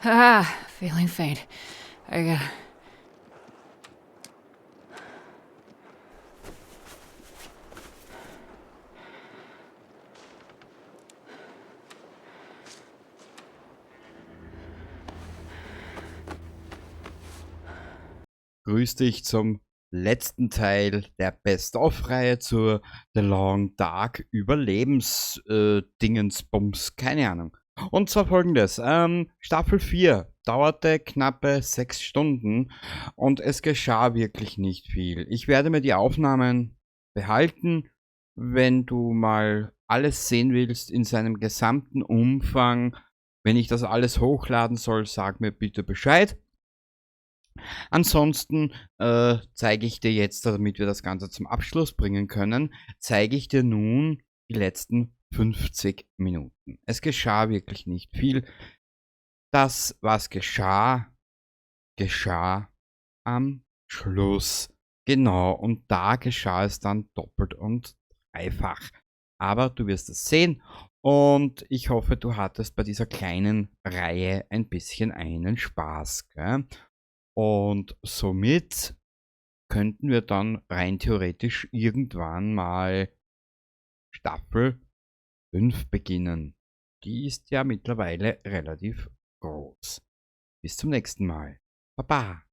Feeling faint. I got. Grüß dich zum letzten Teil der Best-of-Reihe zur The Long Dark Überlebens-Dingensbums, keine Ahnung. Und zwar folgendes, Staffel 4 dauerte knappe 6 Stunden und es geschah wirklich nicht viel. Ich werde mir die Aufnahmen behalten. Wenn du mal alles sehen willst in seinem gesamten Umfang, wenn ich das alles hochladen soll, sag mir bitte Bescheid. Ansonsten zeige ich dir jetzt, damit wir das Ganze zum Abschluss bringen können, zeige ich dir nun die letzten 50 Minuten. Es geschah wirklich nicht viel. Das, was geschah, geschah am Schluss. Genau, und da geschah es dann doppelt und dreifach. Aber du wirst es sehen und ich hoffe, du hattest bei dieser kleinen Reihe ein bisschen einen Spaß. Gell? Und somit könnten wir dann rein theoretisch irgendwann mal Staffel 5 beginnen. Die ist ja mittlerweile relativ groß. Bis zum nächsten Mal. Baba.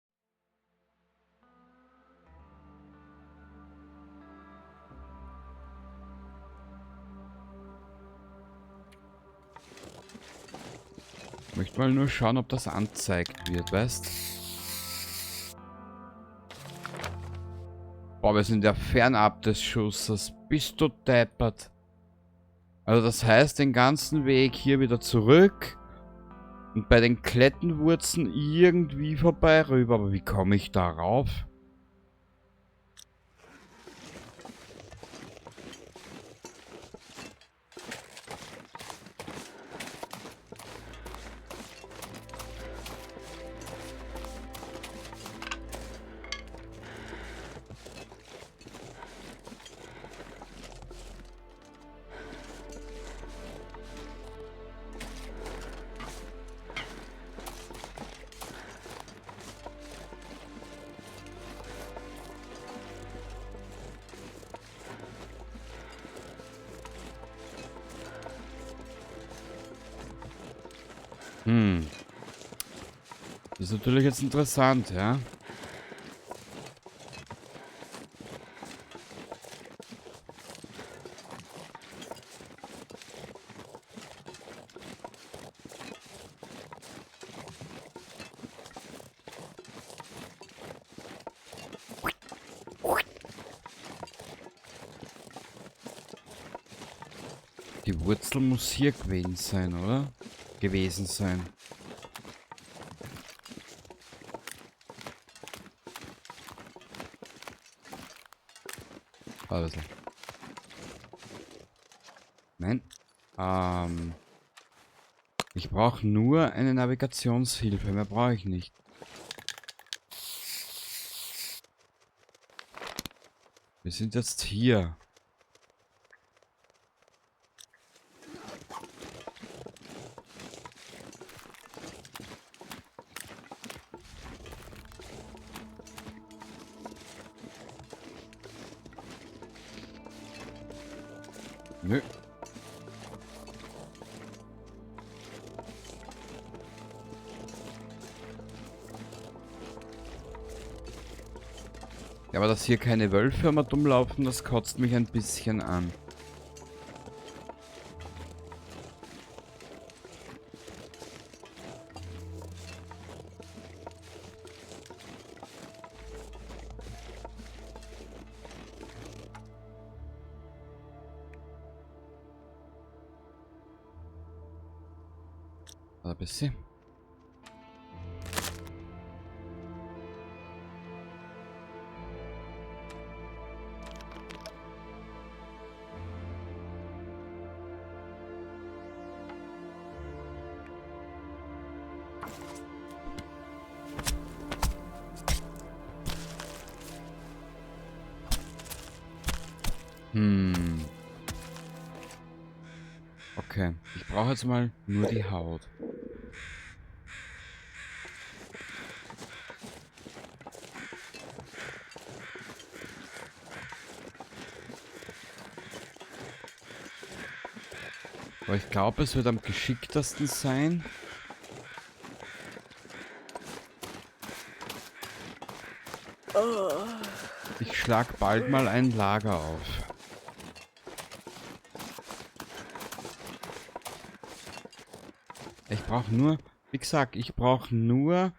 Ich möchte mal nur schauen, ob das angezeigt wird, weißt? Boah, wir sind ja fernab des Schusses. Bist du deppert? Also das heißt, den ganzen Weg hier wieder zurück und bei den Klettenwurzeln irgendwie vorbei rüber. Aber wie komme ich darauf? Hm. Das ist natürlich jetzt interessant, ja. Die Wurzel muss hier gewesen sein, oder? Gewesen sein. Also. Nein. Ich brauche nur eine Navigationshilfe, mehr brauche ich nicht. Wir sind jetzt hier. Nö. Ja, aber dass hier keine Wölfe immer dumm laufen, das kotzt mich ein bisschen an. Ein bisschen. Okay, ich brauche jetzt mal nur die Haut. Aber ich glaube, es wird am geschicktesten sein. Ich schlag bald mal ein Lager auf. Ich brauche nur, wie gesagt, ich brauche nur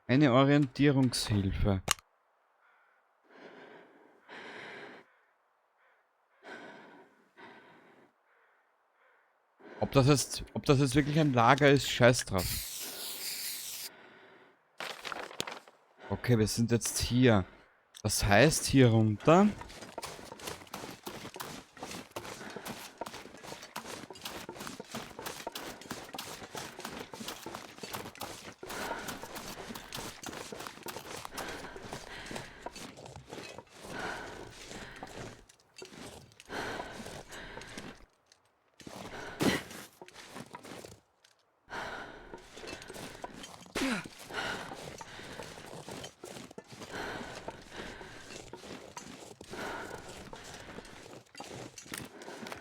eine Orientierungshilfe. Ob das jetzt wirklich ein Lager ist, scheiß drauf. Okay, wir sind jetzt hier. Das heißt, hier runter.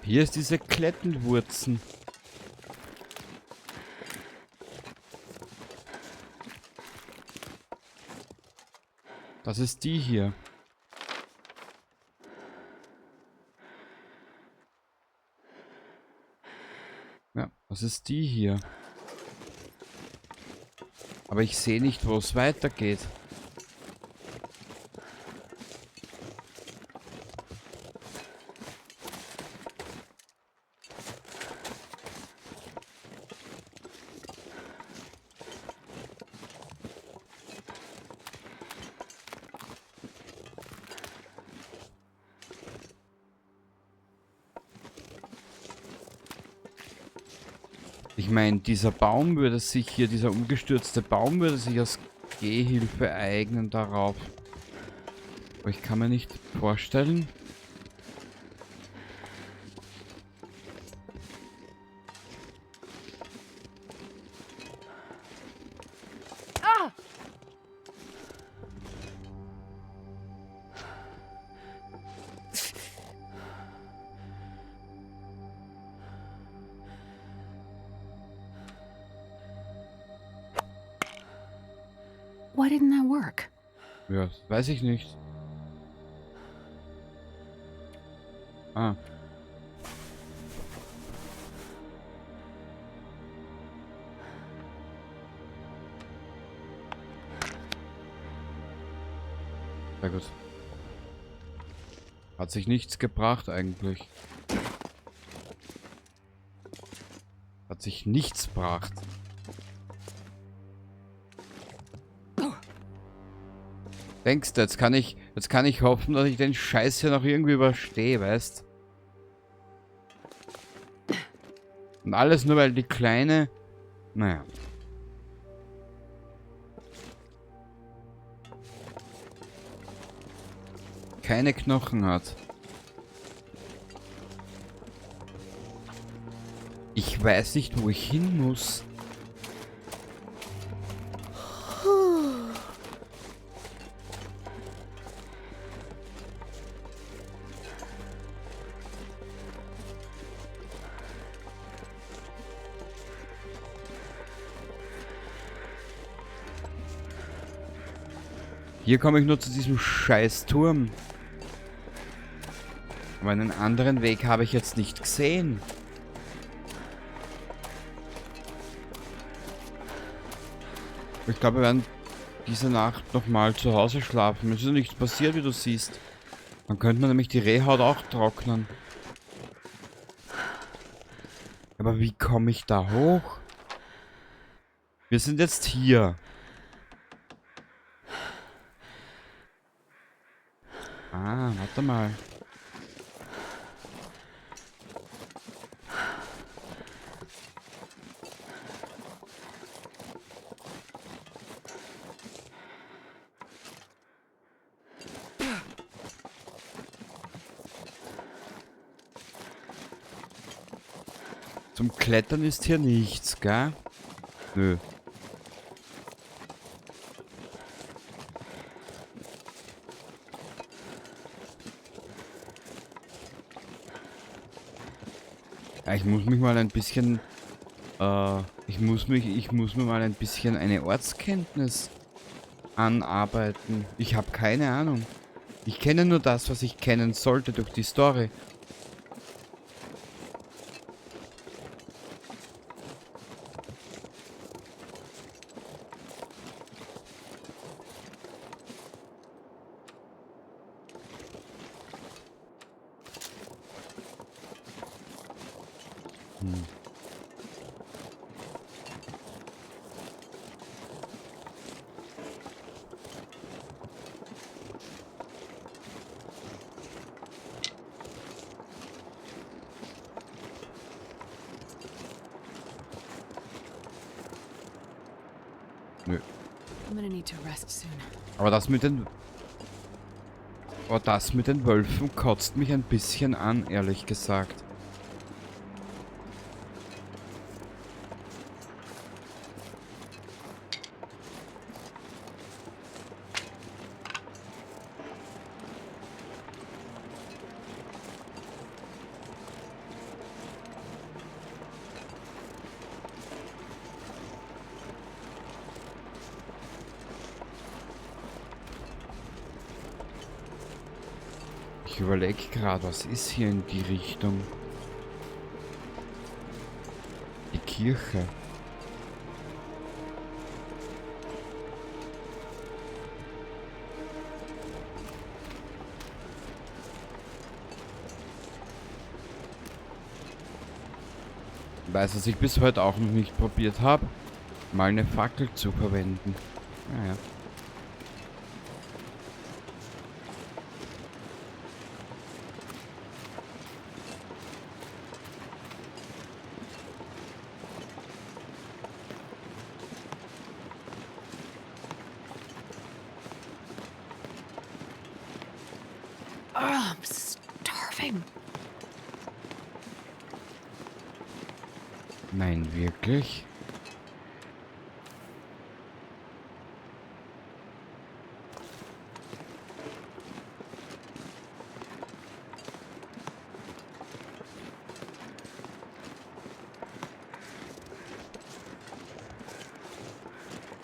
Hier ist diese Klettenwurzen. Das ist die hier. Ja, das ist die hier. Aber ich sehe nicht, wo es weitergeht. Ich meine, dieser Baum würde sich hier, dieser umgestürzte Baum würde sich als Gehhilfe eignen darauf. Aber ich kann mir nicht vorstellen. Why didn't that work? Ja, das weiß ich nicht. Ah. Sehr gut. Hat sich nichts gebracht eigentlich. Hat sich nichts gebracht. Denkst du, jetzt kann ich hoffen, dass ich den Scheiß hier noch irgendwie überstehe, weißt? Und alles nur, weil die Kleine... Naja. Keine Knochen hat. Ich weiß nicht, wo ich hin muss. Hier komme ich nur zu diesem Scheißturm. Aber einen anderen Weg habe ich jetzt nicht gesehen. Ich glaube, wir werden diese Nacht nochmal zu Hause schlafen. Es ist ja nichts passiert, wie du siehst. Dann könnte man nämlich die Rehhaut auch trocknen. Aber wie komme ich da hoch? Wir sind jetzt hier. Ah, warte mal. Zum Klettern ist hier nichts, gell? Nö. Ja, ich muss mich mal ein bisschen, ich muss mir mal ein bisschen eine Ortskenntnis anarbeiten. Ich habe keine Ahnung. Ich kenne nur das, was ich kennen sollte durch die Story. Hm. Nö. I'm gonna need to rest soon. Aber das mit den Wölfen kotzt mich ein bisschen an, ehrlich gesagt. Ich überlege gerade, was ist hier in die Richtung? Die Kirche. Weiß, was ich bis heute auch noch nicht probiert habe, mal eine Fackel zu verwenden. Naja. Oh, I'm starving. Nein, wirklich?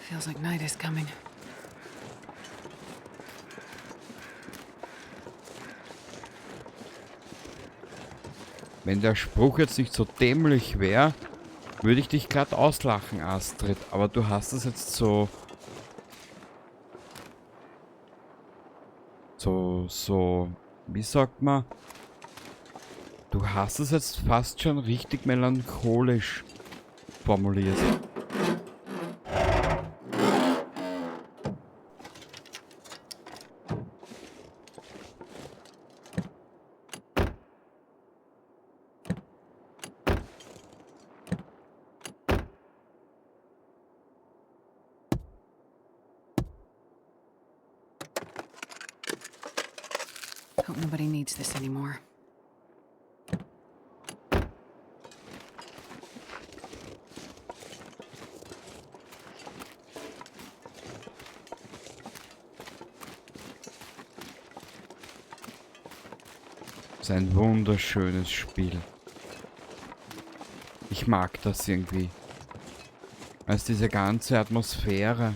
Feels like night is coming. Wenn der Spruch jetzt nicht so dämlich wäre, würde ich dich glatt auslachen, Astrid. Aber du hast es jetzt so... Wie sagt man? Du hast es jetzt fast schon richtig melancholisch formuliert. Hope nobody needs this anymore. Das ist ein wunderschönes Spiel. Ich mag das irgendwie. Also diese ganze Atmosphäre.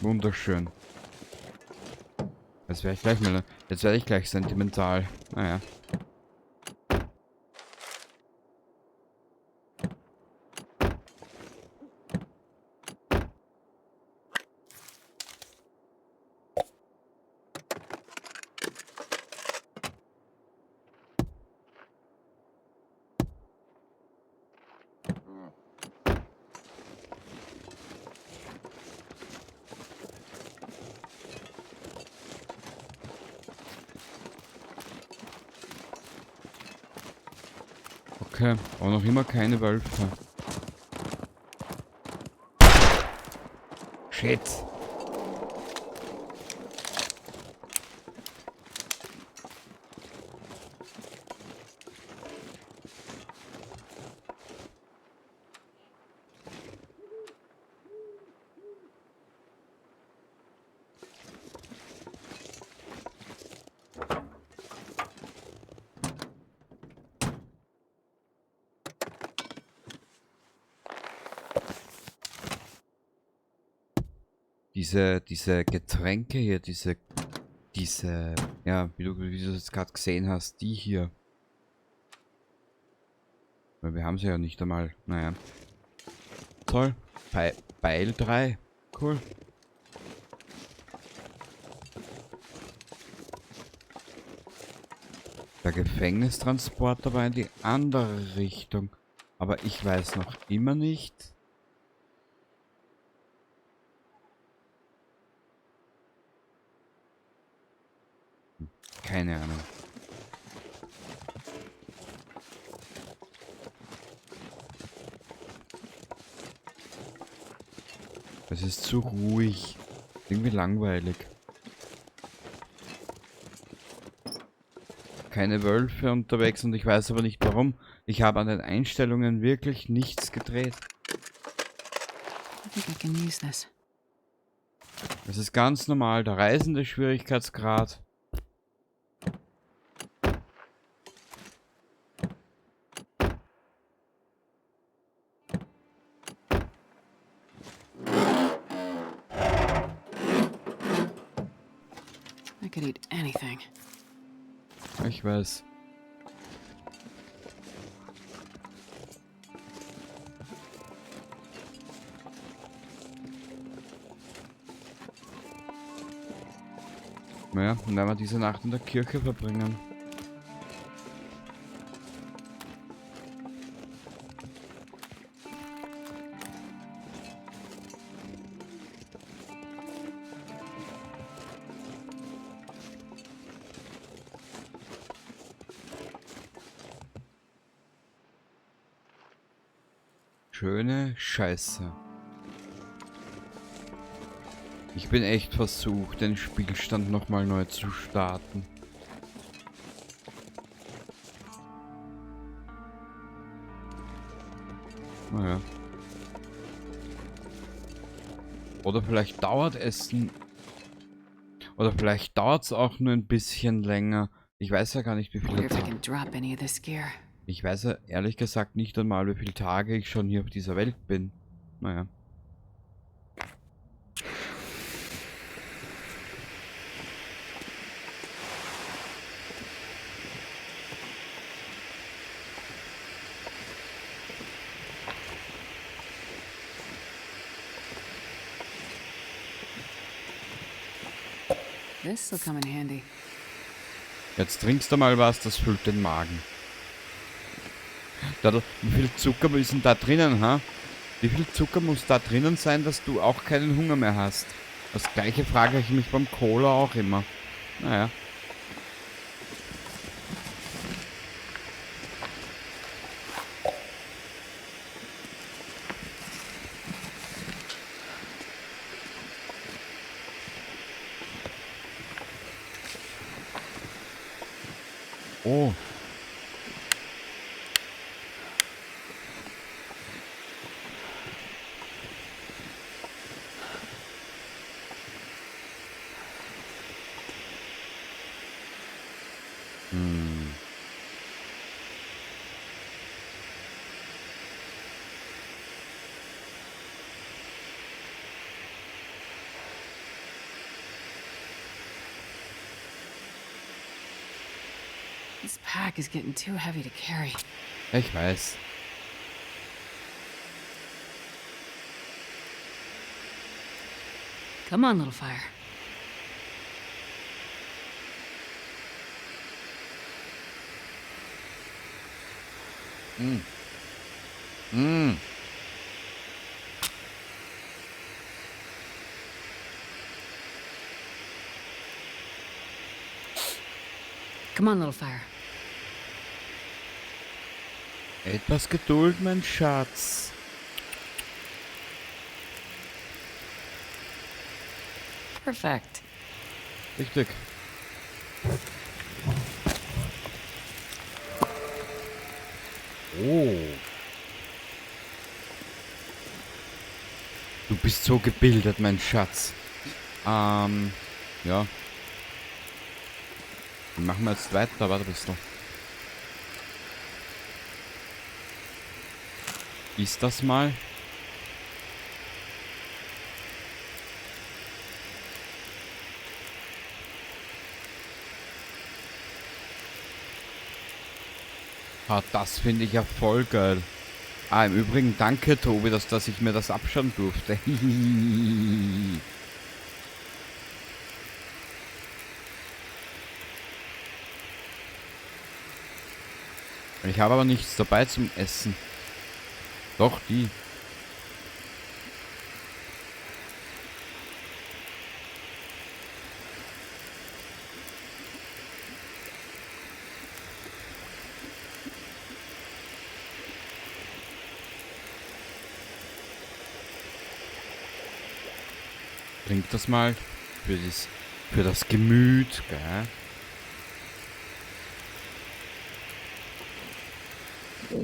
Wunderschön. Jetzt werde ich gleich sentimental. Naja. Okay, aber noch immer keine Wölfe. Shit. diese Getränke hier, ja, wie du es gerade gesehen hast, die hier. Weil wir haben sie ja nicht einmal. Naja. Toll. Beil 3. Cool. Der Gefängnistransporter war in die andere Richtung. Aber ich weiß noch immer nicht. Keine Ahnung. Es ist zu ruhig. Irgendwie langweilig. Keine Wölfe unterwegs und ich weiß aber nicht warum. Ich habe an den Einstellungen wirklich nichts gedreht. I think I can use this. Es ist ganz normal, der reisende Schwierigkeitsgrad. I could eat anything. Ich weiß. Naja, dann werden wir diese Nacht in der Kirche verbringen. Schöne Scheiße. Ich bin echt versucht, den Spielstand nochmal neu zu starten. Naja. Oder vielleicht dauert es... Oder vielleicht dauert es auch nur ein bisschen länger. Ich weiß ja gar nicht, wie Wonder viele if I Tage... can drop any of this gear. Ich weiß ja ehrlich gesagt nicht einmal, wie viele Tage ich schon hier auf dieser Welt bin. Naja. This'll come in handy. Jetzt trinkst du mal was, das füllt den Magen. Wie viel Zucker ist denn da drinnen, ha? Wie viel Zucker muss da drinnen sein, dass du auch keinen Hunger mehr hast? Das gleiche frage ich mich beim Cola auch immer. Naja. Oh. Hm. This pack is getting too heavy to carry. Ich weiß. Come on, little fire. Mm. Mm. Come on, little fire. Etwas Geduld, mein Schatz. Perfect. Richtig. Oh. Du bist so gebildet, mein Schatz. Ja. Wie machen wir jetzt weiter? Warte, bist du. Ist das mal? Das finde ich ja voll geil. Ah, im Übrigen danke Tobi, dass ich mir das abschauen durfte. Ich habe aber nichts dabei zum Essen. Doch, die. Trink das mal für das Gemüt, gell? I'm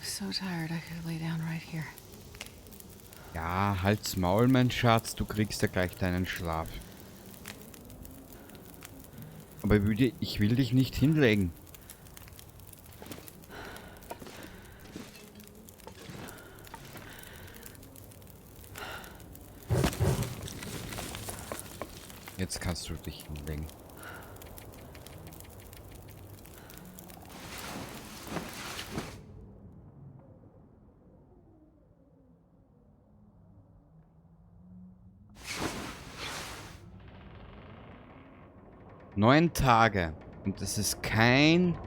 so tired, I could lay down right here. Ja, halt's Maul, mein Schatz, du kriegst ja gleich deinen Schlaf. Aber ich will dich nicht hinlegen. Jetzt kannst du dich hinlegen. Neun Tage. Und es ist kein...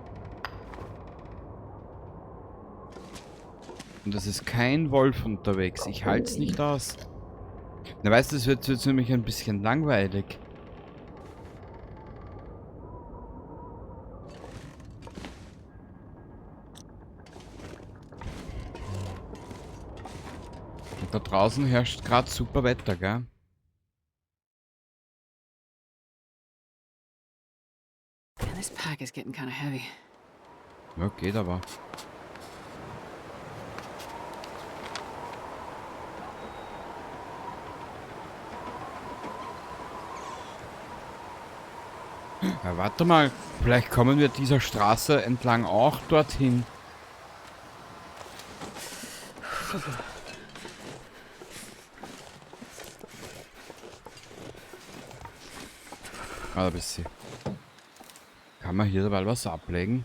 Und es ist kein Wolf unterwegs. Ich halte es nicht aus. Na weißt du, es wird jetzt nämlich ein bisschen langweilig. Und da draußen herrscht gerade super Wetter, gell? Man, this pack is getting kind of heavy. Ja, geht aber. Ja, warte mal. Vielleicht kommen wir dieser Straße entlang auch dorthin. Warte ein bisschen. Kann man hier dabei was ablegen?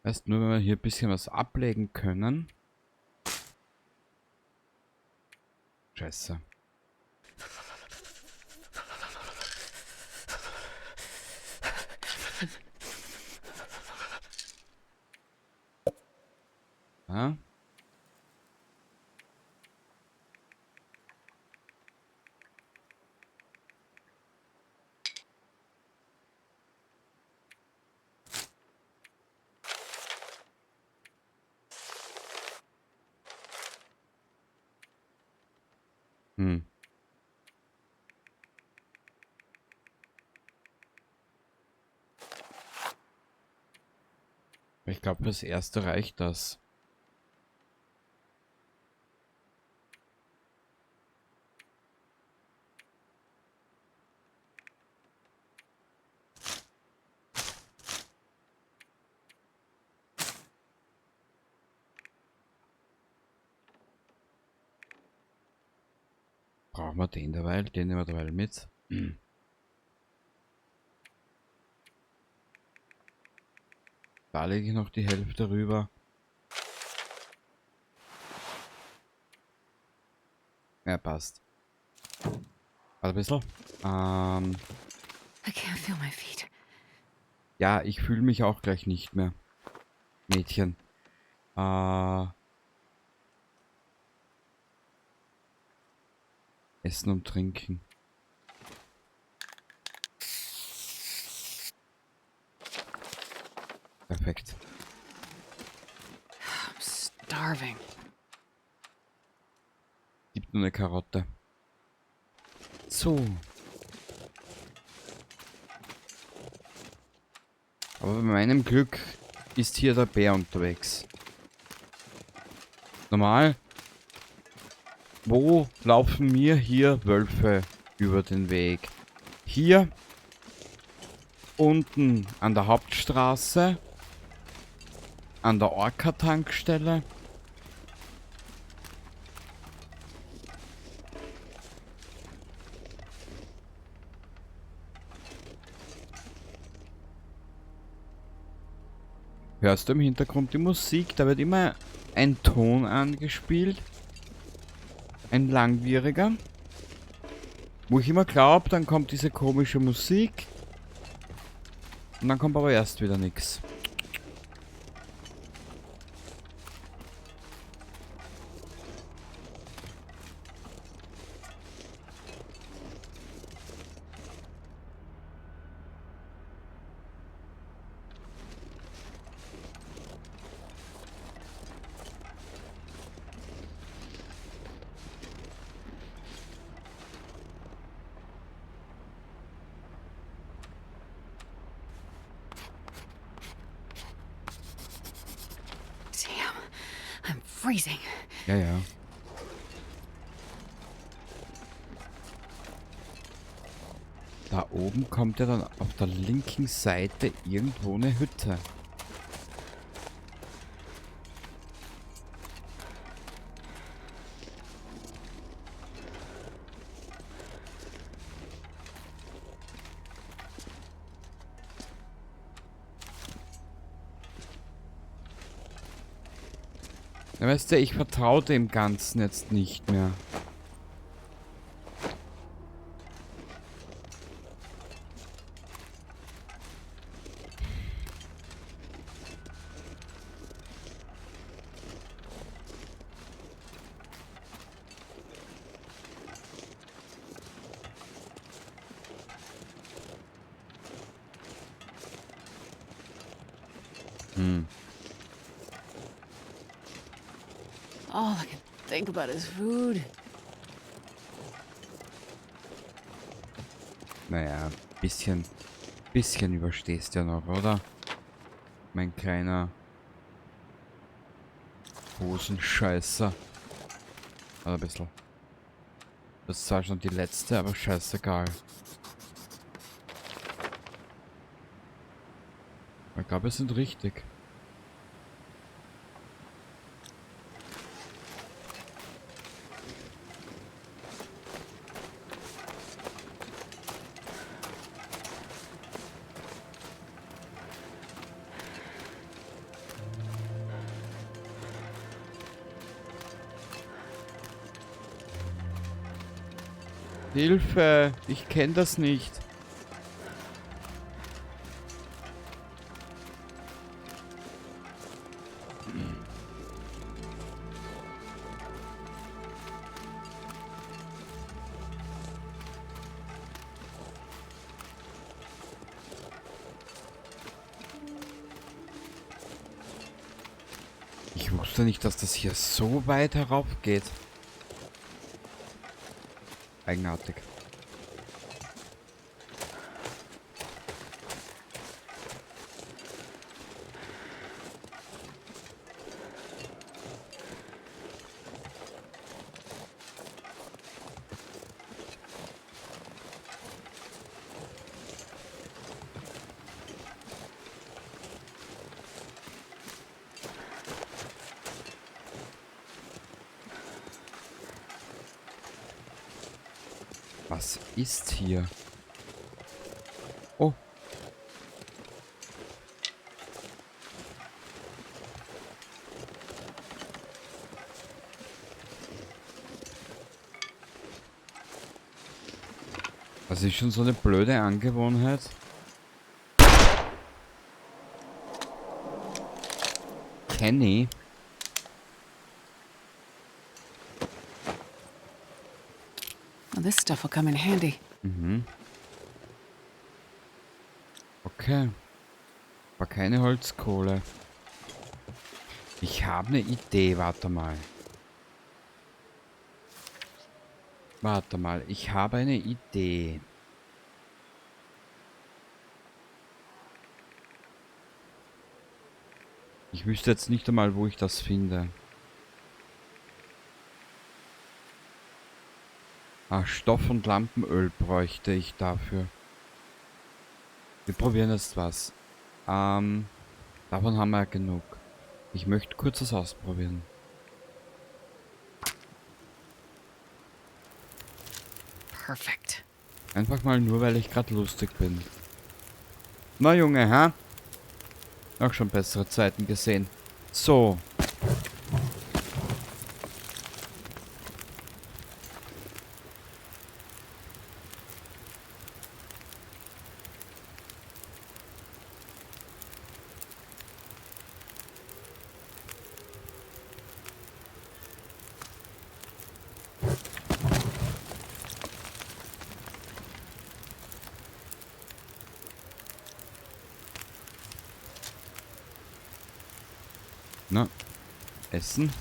Heißt nur, wenn wir hier ein bisschen was ablegen können. Scheiße. Ja? Hm. Ich glaube, fürs Erste reicht das. Brauchen wir den derweil? Den nehmen wir derweil mit. Hm. Da lege ich noch die Hälfte rüber. Ja, passt. Warte ein bisschen. I can't feel my feet. Ja, ich fühle mich auch gleich nicht mehr. Mädchen. Essen und Trinken. Perfekt. I'm starving. Gibt nur eine Karotte. So. Aber bei meinem Glück ist hier der Bär unterwegs. Normal. Wo laufen mir hier Wölfe über den Weg? Hier. Unten an der Hauptstraße. An der Orca-Tankstelle. Hörst du im Hintergrund die Musik? Da wird immer ein Ton angespielt. Ein langwieriger. Wo ich immer glaube, dann kommt diese komische Musik. Und dann kommt aber erst wieder nichts. Damn, I'm freezing. Ja, ja. Da oben kommt ja dann auf der linken Seite irgendwo eine Hütte. Ja, weißt du, ich vertraue dem Ganzen jetzt nicht mehr. All I can think about is food. Naja, bisschen überstehst du ja noch, oder? Mein kleiner Hosenscheißer. Oder ein bisschen. Das ist zwar schon die letzte, aber scheißegal. Ich glaube, wir sind richtig. Hilfe! Ich kenne das nicht. Ich wusste nicht, dass das hier so weit herauf geht. Eigenartig. Was ist hier? Oh. Das ist schon so eine blöde Angewohnheit. Kenny. Well, this stuff will come in handy. Mhm. Okay. Aber keine Holzkohle. Ich habe eine Idee, warte mal. Warte mal, ich habe eine Idee. Ich wüsste jetzt nicht einmal, wo ich das finde. Ah, Stoff und Lampenöl bräuchte ich dafür. Wir probieren jetzt was. Davon haben wir ja genug. Ich möchte kurz das ausprobieren. Perfect. Einfach mal nur, weil ich gerade lustig bin. Na Junge, hä? Auch schon bessere Zeiten gesehen. So. Na, essen.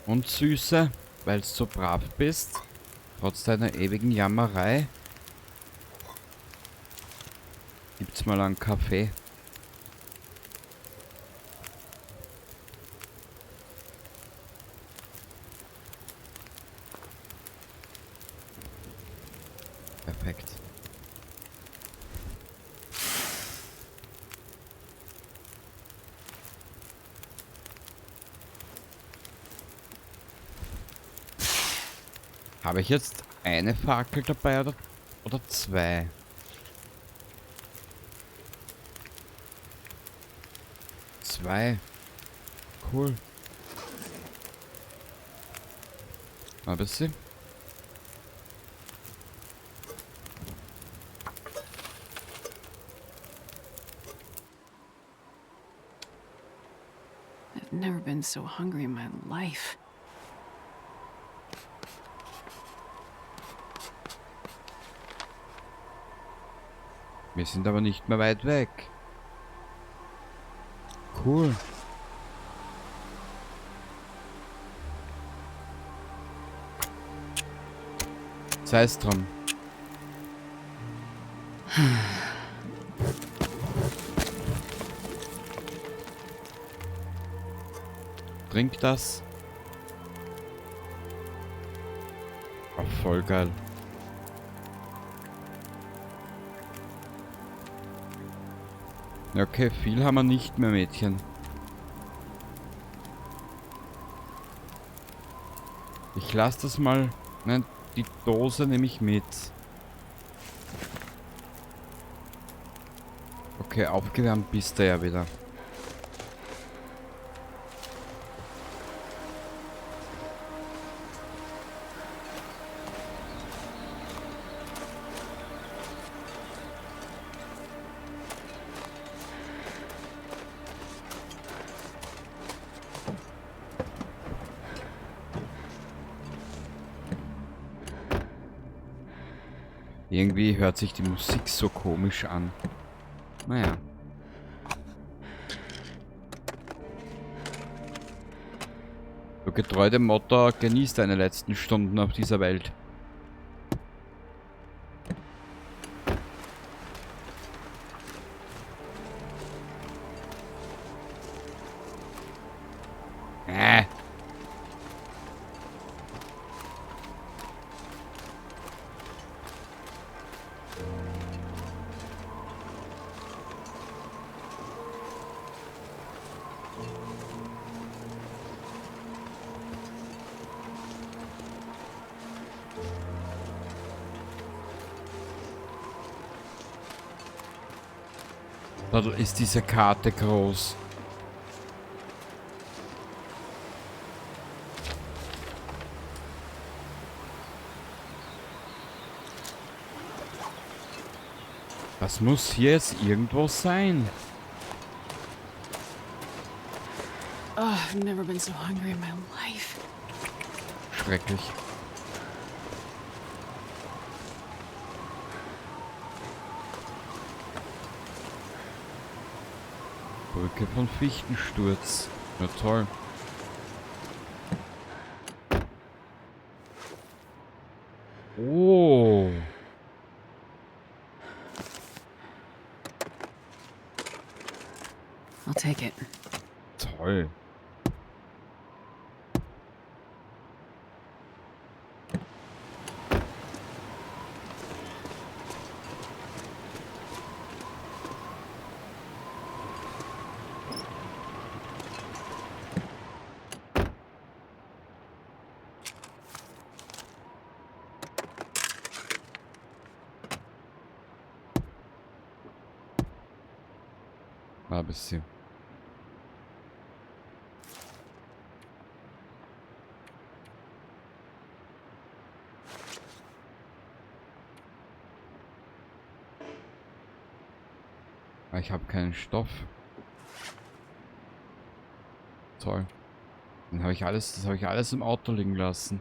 Und Süße, weil du so brav bist. Trotz deiner ewigen Jammerei. Gibt's mal einen Kaffee. Perfekt. Habe ich jetzt eine Fackel dabei oder zwei? Zwei. Cool. Mal ein bisschen. I've never been so hungry in my life. Wir sind aber nicht mehr weit weg. Cool. Sei es drum. Trink das. Oh, voll geil. Okay, viel haben wir nicht mehr, Mädchen. Ich lasse das mal. Nein, die Dose nehme ich mit. Okay, aufgewärmt bist du ja wieder. Irgendwie hört sich die Musik so komisch an. Naja. So getreu dem Motto, genieß deine letzten Stunden auf dieser Welt. Da ist diese Karte groß. Das muss hier jetzt irgendwo sein. Oh, I've never been so hungry in my life. Schrecklich. Brücke von Fichtensturz. Na toll. Oh. I'll take it. Toll. Ein bisschen. Ich habe keinen Stoff. Toll. Dann habe ich alles, das habe ich alles im Auto liegen lassen.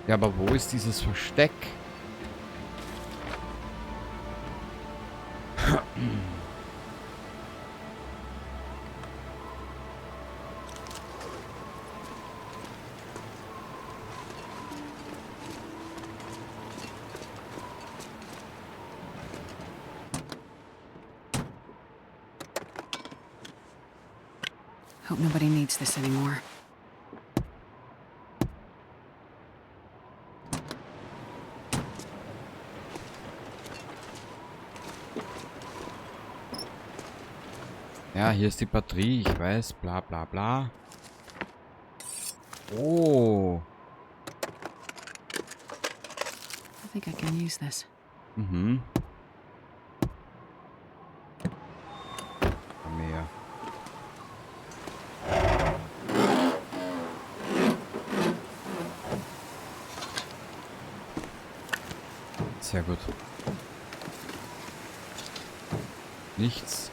Ja, aber wo ist dieses Versteck? Hope nobody needs this anymore. Ja, hier ist die Batterie, ich weiß, bla bla bla. Oh. I think I can use this. Mhm. Mehr. Sehr gut. Nichts.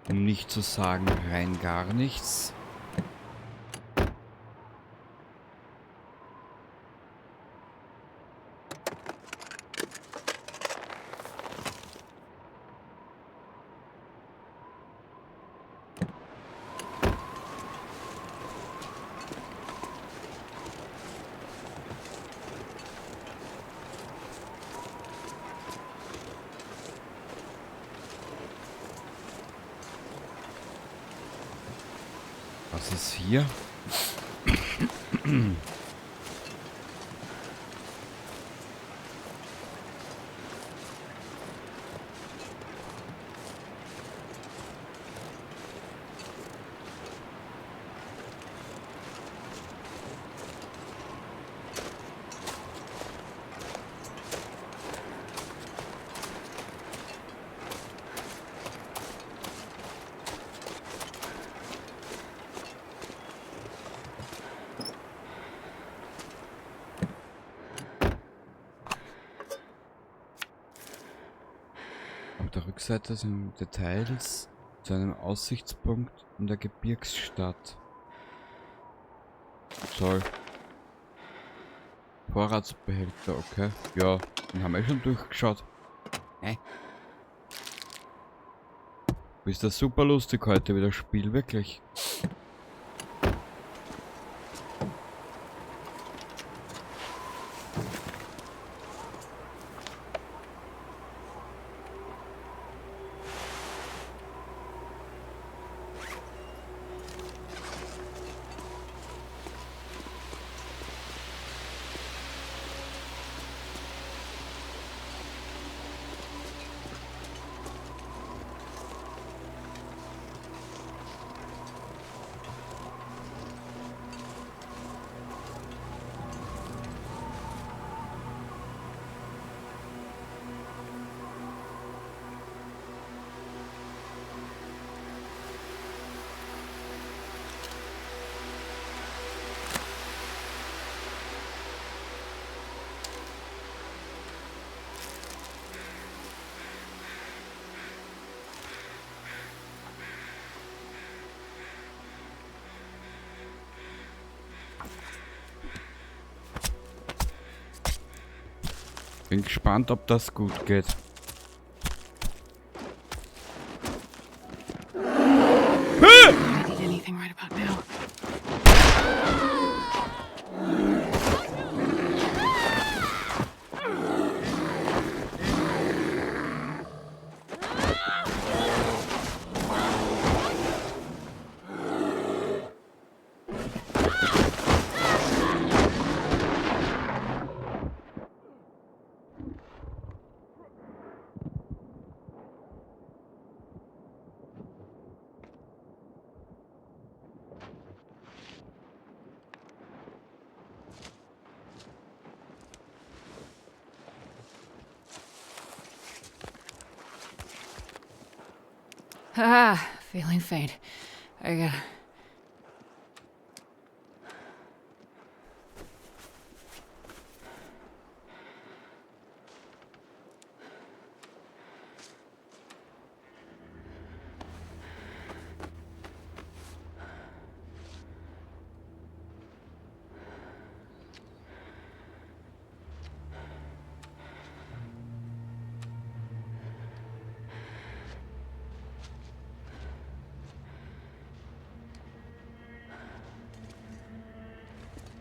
Um nicht zu sagen, rein gar nichts. Was ist hier? Auf der Rückseite sind Details zu einem Aussichtspunkt in der Gebirgsstadt. Toll. Vorratsbehälter, okay. Ja, den haben wir schon durchgeschaut. Du bist das super lustig heute wie das Spiel, wirklich. Bin gespannt, ob das gut geht. I need anything right about now. Ah, feeling faint. I gotta...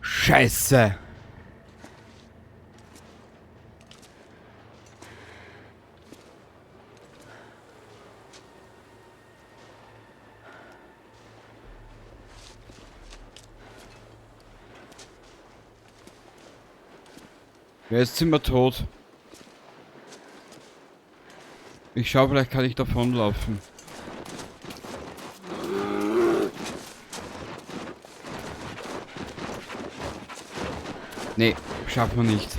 Scheiße! Jetzt sind wir tot. Ich schau, vielleicht kann ich davonlaufen. Nee, schaffen wir nicht.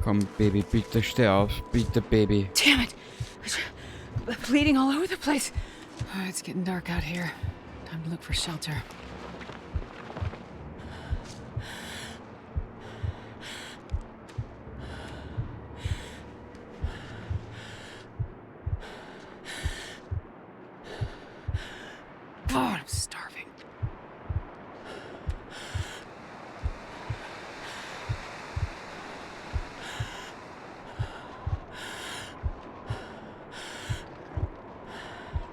Komm, Baby, bitte steh auf. Bitte, Baby. Damn it! Bleeding all over the place. Oh, it's getting dark out here. Time to look for shelter. Oh, I'm starving.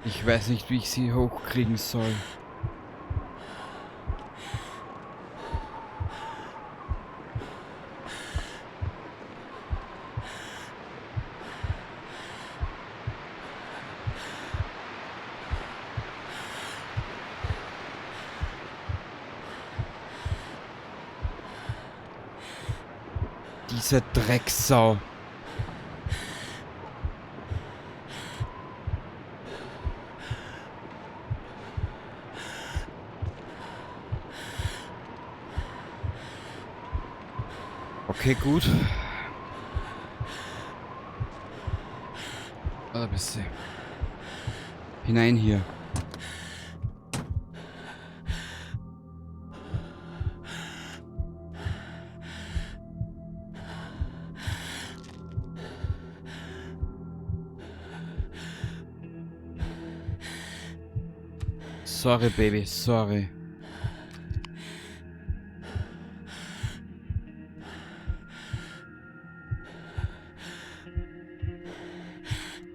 Ich weiß nicht, wie ich sie hochkriegen soll. Diese Drecksau. Okay, gut. Da bist du. Hinein hier. Sorry, Baby, sorry.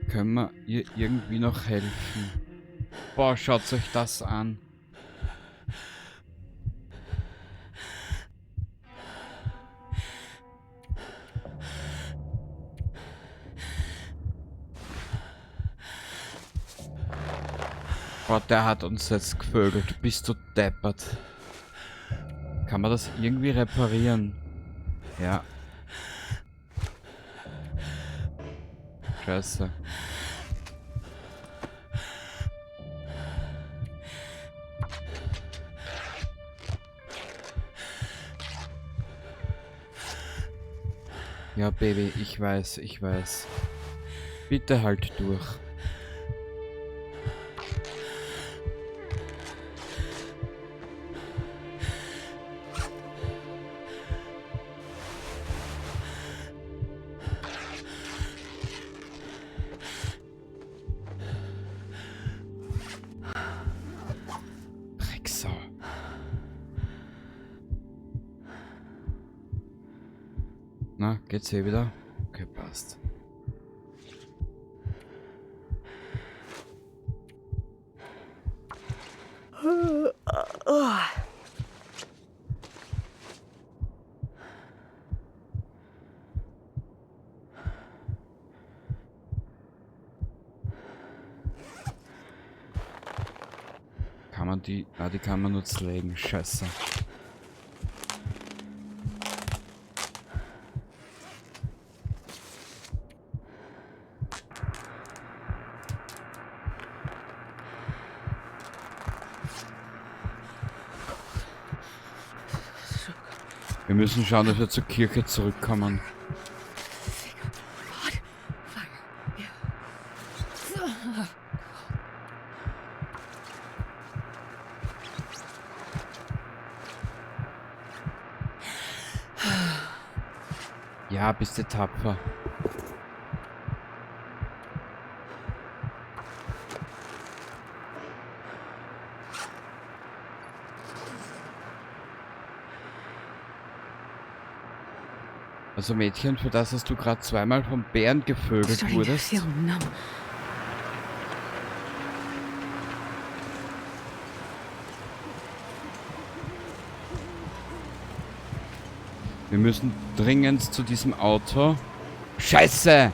Können wir ihr irgendwie noch helfen? Boah, schaut euch das an. Boah, der hat uns jetzt gevögelt. Bist du deppert? Kann man das irgendwie reparieren? Ja. Scheiße. Ja, Baby, ich weiß, ich weiß. Bitte halt durch. Drecksau. Na, geht's eh wieder? Okay, passt. Kann man die... Ah, die kann man nur zerlegen. Scheiße. Wir müssen schauen, dass wir zur Kirche zurückkommen. God. Fire. Yeah. Ja, bist du tapfer. Also Mädchen, für das, dass du gerade zweimal vom Bären gevögelt Starting to wurdest. feel numb. Wir müssen dringend zu diesem Auto. Scheiße!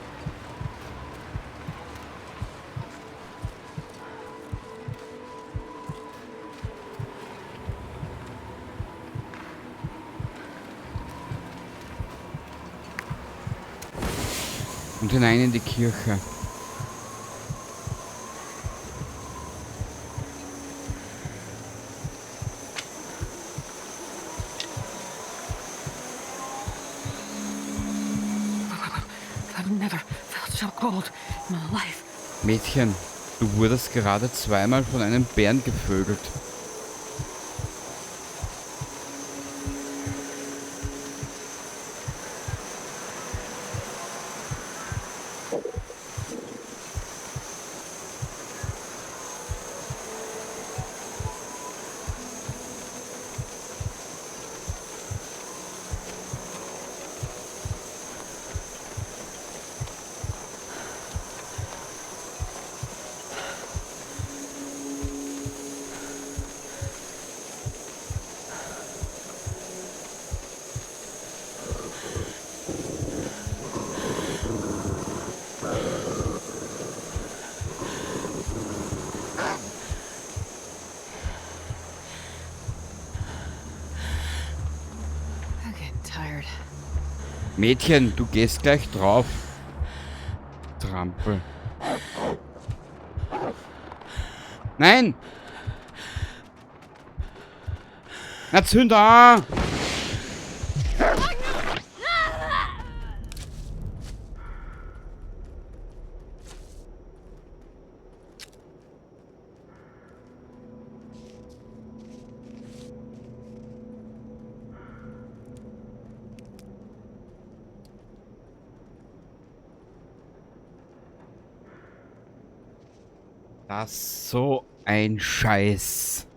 Und hinein in die Kirche. I've never felt so cold in my life. Mädchen, du wurdest gerade zweimal von einem Bären gevögelt. I'm getting tired. Mädchen, du gehst gleich drauf. Trampel. Nein! Na zünd an! Das ist so ein Scheiß.